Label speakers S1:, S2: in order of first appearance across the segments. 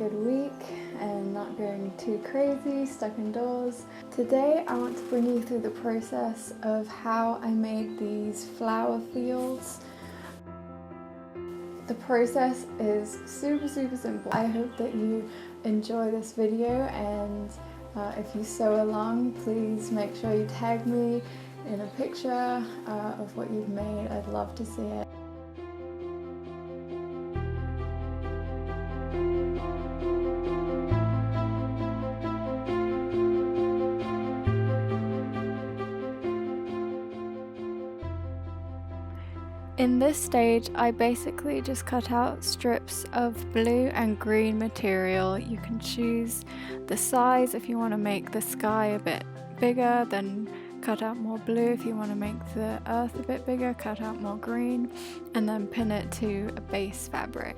S1: good week and not going too crazy, stuck indoors. Today I want to bring you through the process of how I made these flower fields. The process is super simple. I hope that you enjoy this video, and if you sew along, please make sure you tag me in a picture of what you've made. I'd love to see it. In this stage, I basically just cut out strips of blue and green material. You can choose the size. If you want to make the sky a bit bigger, then cut out more blue. If you want to make the earth a bit bigger, cut out more green, and then pin it to a base fabric.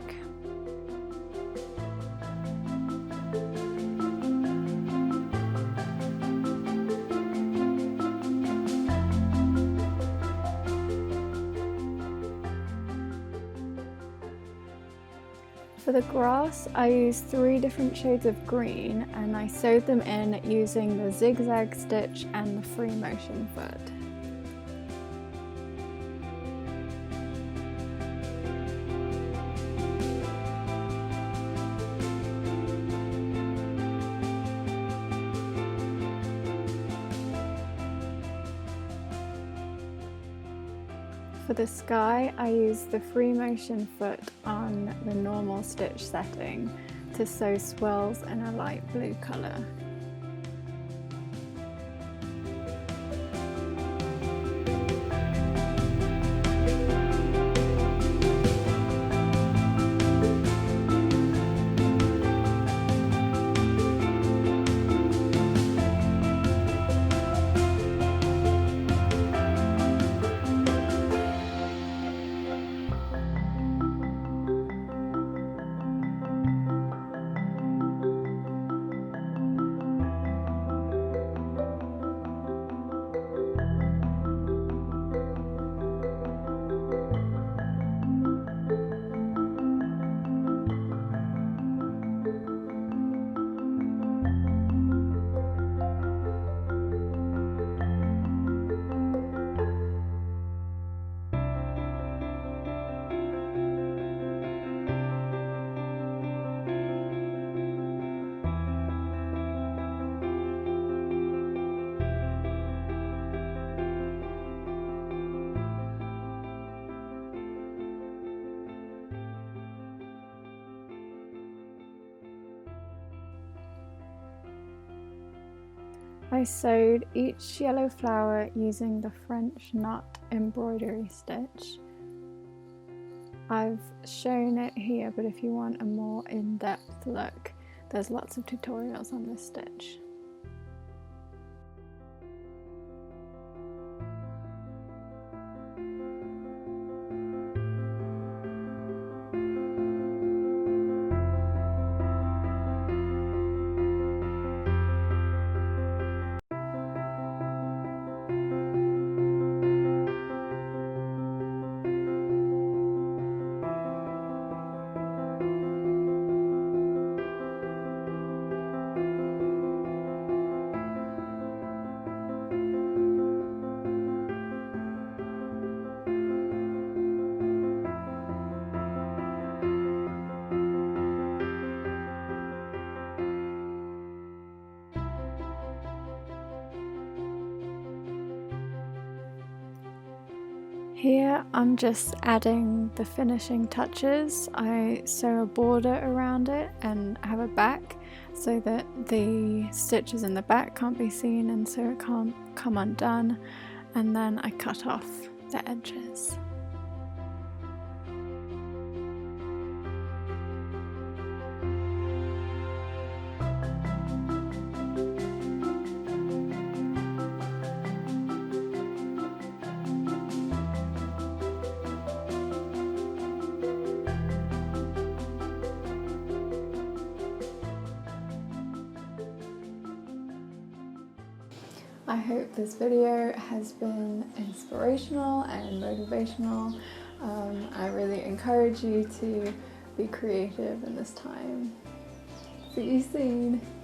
S1: For the grass, I used 3 different shades of green, and I sewed them in using the zigzag stitch and the free motion foot. For the sky, I used the free motion foot on the normal stitch setting to sew swirls in a light blue colour. I sewed each yellow flower using the French knot embroidery stitch. I've shown it here, but if you want a more in-depth look, there's lots of tutorials on this stitch. Here I'm just adding the finishing touches. I sew a border around it and have a back so that the stitches in the back can't be seen and so it can't come undone, and then I cut off the edges. I hope this video has been inspirational and motivational. I really encourage you to be creative in this time. See you soon.